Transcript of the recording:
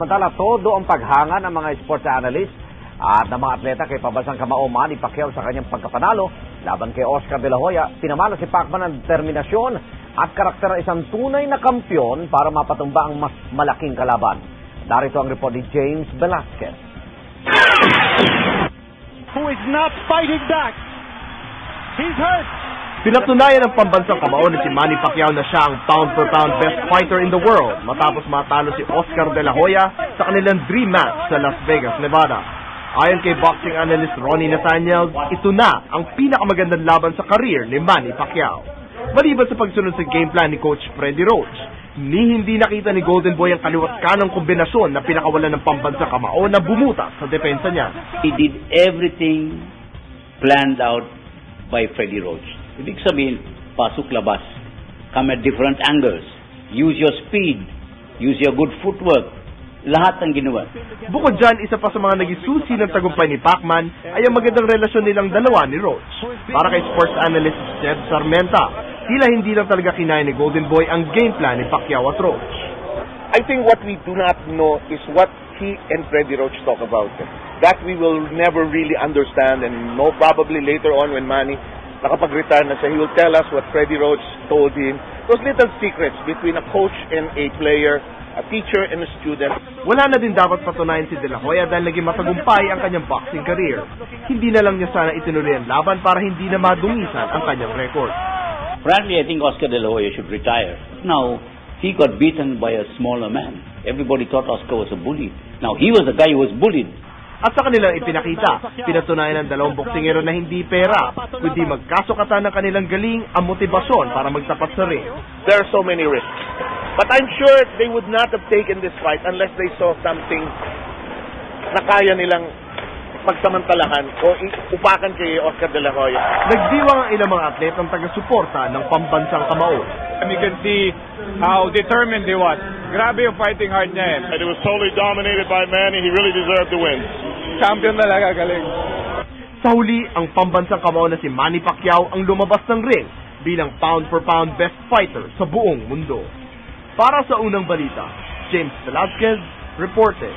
Samantala, todo ang paghanga ng mga sports analyst at ng mga atleta kay pambansang kamao Manny Pacquiao sa kanyang pagkapanalo laban kay Oscar De La Hoya. Pinamana si Pacman ng determinasyon at karakter ng isang tunay na kampyon para mapatumba ang mas malaking kalaban. Narito ang report ni James Velasquez. Who is not fighting back. He's hurt. Pinatunayan ng pambansang kamao na si Manny Pacquiao na siya ang pound-for-pound best fighter in the world matapos matalo si Oscar De La Hoya sa kanilang dream match sa Las Vegas, Nevada. Ayon kay boxing analyst Ronnie Nathaniel, ito na ang pinakamagandang laban sa career ni Manny Pacquiao. Maliban sa pagsunod sa game plan ni Coach Freddie Roach, hindi nakita ni Golden Boy ang kaliwat kanang kombinasyon na pinakawalan ng pambansang kamao na bumutas sa depensa niya. He did everything planned out by Freddie Roach. Ibig sabihin, pasok-labas, come at different angles, use your speed, use your good footwork, lahat ng ginawa. Bukod dyan, isa pa sa mga naging susi ng tagumpay ni Pacman ay ang magandang relasyon nilang dalawa ni Roach. Para kay sports analyst Jed Sarmenta, tila hindi lang talaga kinaya ni Golden Boy ang game plan ni Pacquiao at Roach. I think what we do not know is what he and Freddie Roach talk about. That we will never really understand and know probably later on when Manny nakapag-retire na siya, he will tell us what Freddie Roach told him. Those little secrets between a coach and a player, a teacher and a student. Wala na din dapat patunayan si De La Hoya dahil naging matagumpay ang kanyang boxing career. Hindi na lang niya sana itinuloy ang laban para hindi na madungisan ang kanyang record. Frankly, I think Oscar De La Hoya should retire. Now, he got beaten by a smaller man. Everybody thought Oscar was a bully. Now, he was the guy who was bullied. At sa kanilang ipinakita, pinatunayan ng dalawang boksingero na hindi pera, kundi magkasukatan ng kanilang galing ang motibasyon para magtapat sa ring. There are so many risks. But I'm sure they would not have taken this fight unless they saw something na kaya nilang pagsamantalahan o upakan kay Oscar De La Hoya. Nagdiwang ang ilang mga atletang taga-suporta ng pambansang kamao. And you can see how determined he was. Grabe yung fighting heart niya eh. And it was totally dominated by Manny. He really deserved the win. Champion talaga, galing. Sa huli, ang pambansang kamao na si Manny Pacquiao ang lumabas ng ring bilang pound-for-pound best fighter sa buong mundo. Para sa unang balita, James Velasquez, reported.